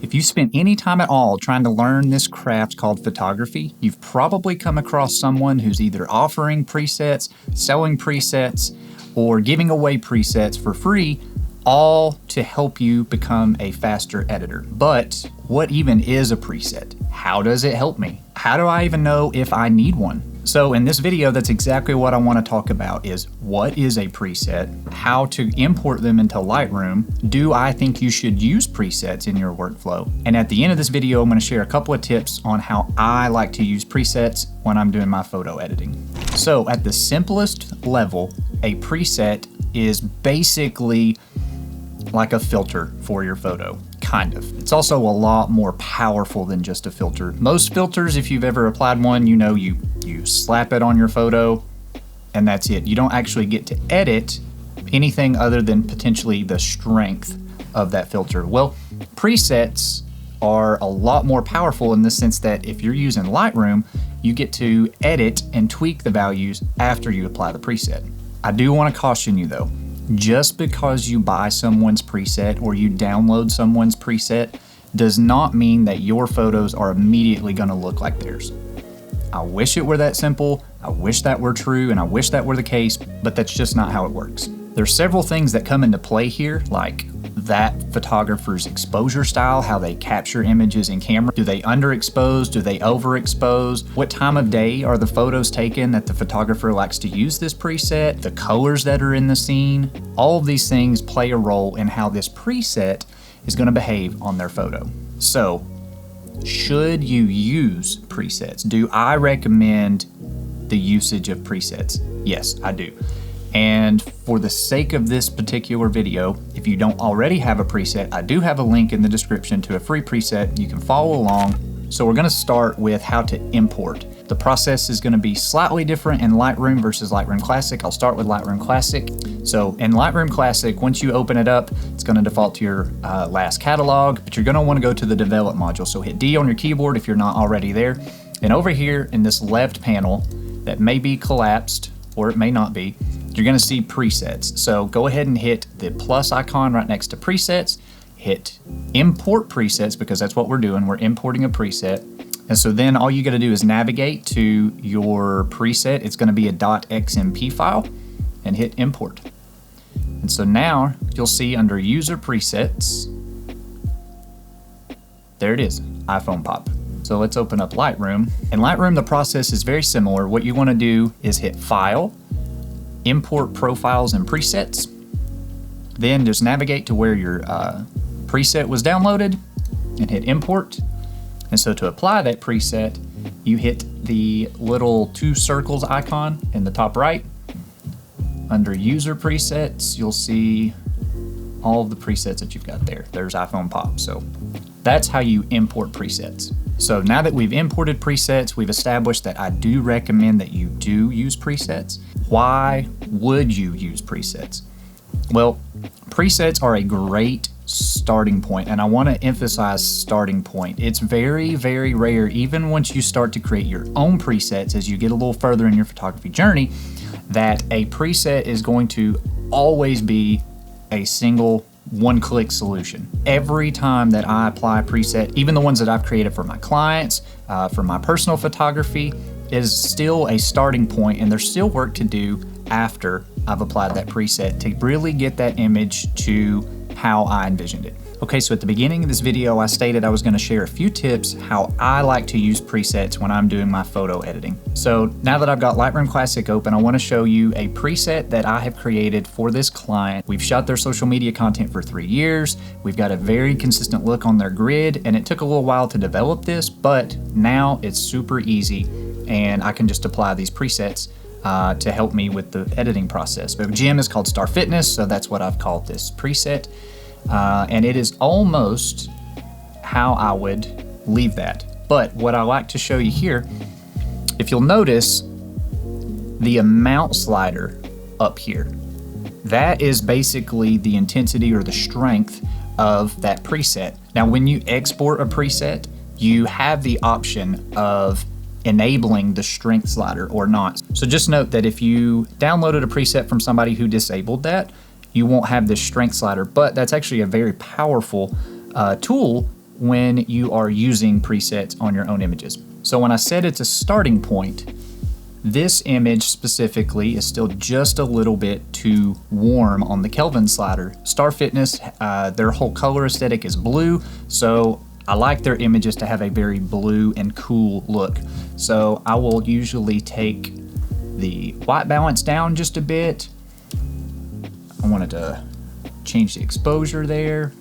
If you spent any time at all trying to learn this craft called photography, you've probably come across someone who's either offering presets, selling presets, or giving away presets for free, all to help you become a faster editor. But what even is a preset? How does it help me? How do I even know if I need one? So in this video, that's exactly what I want to talk about is what is a preset, how to import them into Lightroom, do I think you should use presets in your workflow? And at the end of this video, I'm going to share a couple of tips on how I like to use presets when I'm doing my photo editing. So at the simplest level, a preset is basically like a filter for your photo. Kind of. It's also a lot more powerful than just a filter. Most filters, if you've ever applied one, you know you slap it on your photo and that's it. You don't actually get to edit anything other than potentially the strength of that filter. Well, presets are a lot more powerful in the sense that if you're using Lightroom, you get to edit and tweak the values after you apply the preset. I do want to caution you though, just because you buy someone's preset or you download someone's preset does not mean that your photos are immediately going to look like theirs. I wish it were that simple, I wish that were true, and I wish that were the case, but that's just not how it works. There's several things that come into play here, like that photographer's exposure style, how they capture images in camera. Do they underexpose? Do they overexpose? What time of day are the photos taken that the photographer likes to use this preset? The colors that are in the scene? All of these things play a role in how this preset is going to behave on their photo. So, should you use presets? Do I recommend the usage of presets? Yes, I do. And for the sake of this particular video, if you don't already have a preset, I do have a link in the description to a free preset. You can follow along. So we're going to start with how to import. The process is going to be slightly different in Lightroom versus Lightroom Classic. I'll start with Lightroom Classic. So in Lightroom Classic, once you open it up, it's going to default to your last catalog, but you're going to want to go to the Develop module. So hit D on your keyboard if you're not already there. And over here in this left panel that may be collapsed or it may not be, you're going to see presets. So go ahead and hit the plus icon right next to presets, hit import presets because that's what we're doing. We're importing a preset. And so then all you got to do is navigate to your preset. It's going to be a .xmp file and hit import. And so now you'll see under user presets, there it is, iPhone pop. So let's open up Lightroom. In Lightroom, the process is very similar. What you want to do is hit file, import profiles and presets, then just navigate to where your preset was downloaded and hit import. And so to apply that preset, you hit the little two circles icon in the top right. Under user presets, you'll see all of the presets that you've got there. There's iPhone pop. So that's how you import presets. So now that we've imported presets, we've established that I do recommend that you do use presets. Why would you use presets? Well, presets are a great starting point, and I want to emphasize starting point. It's very, very rare, even once you start to create your own presets as you get a little further in your photography journey, that a preset is going to always be a single one-click solution. Every time that I apply a preset, even the ones that I've created for my clients, for my personal photography, is still a starting point, and there's still work to do after I've applied that preset to really get that image to how I envisioned it. Okay, so at the beginning of this video, I stated I was going to share a few tips how I like to use presets when I'm doing my photo editing. So now that I've got Lightroom Classic open, I want to show you a preset that I have created for this client. We've shot their social media content for 3 years. We've got a very consistent look on their grid, and it took a little while to develop this, but now it's super easy, and I can just apply these presets to help me with the editing process. But gym is called Star Fitness, so that's what I've called this preset. And it is almost how I would leave that. But what I like to show you here, if you'll notice the amount slider up here, that is basically the intensity or the strength of that preset. Now, when you export a preset, you have the option of enabling the strength slider or not. So just note that if you downloaded a preset from somebody who disabled that, you won't have this strength slider, but that's actually a very powerful tool when you are using presets on your own images. So when I said it's a starting point, this image specifically is still just a little bit too warm on the Kelvin slider. Star Fitness, their whole color aesthetic is blue, so I like their images to have a very blue and cool look. So I will usually take the white balance down just a bit. I wanted to change the exposure there.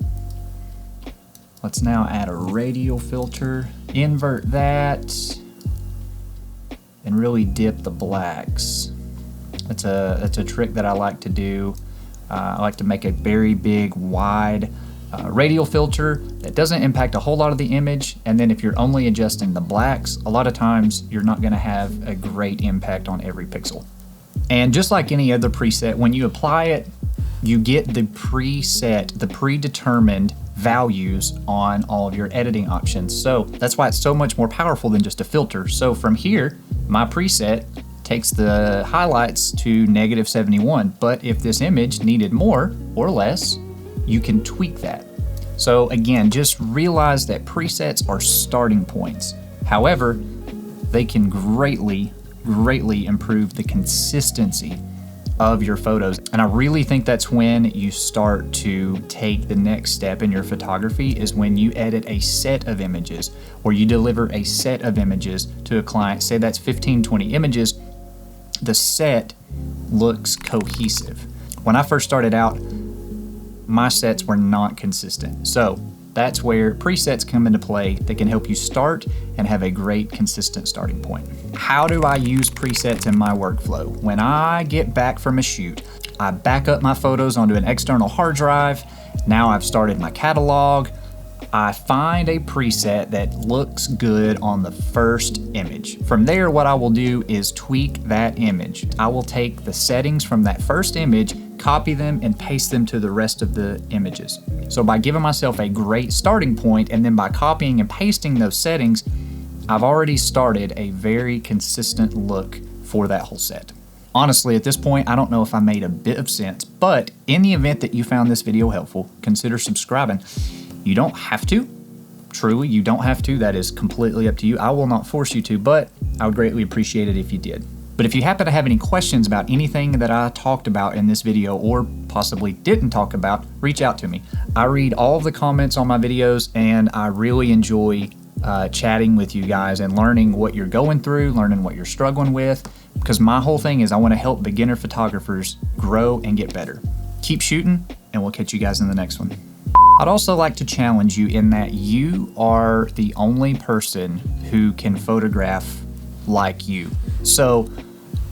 Let's now add a radial filter, invert that, and really dip the blacks. That's a trick that I like to do. I like to make a very big, wide radial filter that doesn't impact a whole lot of the image, and then if you're only adjusting the blacks, a lot of times you're not gonna have a great impact on every pixel. And just like any other preset, when you apply it, you get the preset, the predetermined values on all of your editing options. So that's why it's so much more powerful than just a filter. So from here, my preset takes the highlights to -71, but if this image needed more or less, you can tweak that. So again, just realize that presets are starting points. However, they can greatly improve the consistency of your photos. And I really think that's when you start to take the next step in your photography, is when you edit a set of images or you deliver a set of images to a client. Say that's 15, 20 images, the set looks cohesive. When I first started out, my sets were not consistent. So that's where presets come into play that can help you start and have a great consistent starting point. How do I use presets in my workflow? When I get back from a shoot, I back up my photos onto an external hard drive. Now I've started my catalog. I find a preset that looks good on the first image. From there, what I will do is tweak that image. I will take the settings from that first image, copy them, and paste them to the rest of the images. So by giving myself a great starting point, and then by copying and pasting those settings, I've already started a very consistent look for that whole set. Honestly, at this point, I don't know if I made a bit of sense, but in the event that you found this video helpful, consider subscribing. You don't have to. Truly, you don't have to. That is completely up to you. I will not force you to, but I would greatly appreciate it if you did. But if you happen to have any questions about anything that I talked about in this video or possibly didn't talk about, reach out to me. I read all of the comments on my videos, and I really enjoy chatting with you guys and learning what you're going through, learning what you're struggling with, because my whole thing is I want to help beginner photographers grow and get better. Keep shooting, and we'll catch you guys in the next one. I'd also like to challenge you in that you are the only person who can photograph like you. So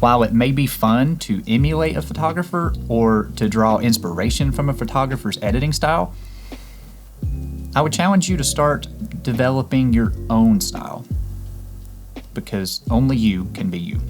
while it may be fun to emulate a photographer or to draw inspiration from a photographer's editing style, I would challenge you to start developing your own style, because only you can be you.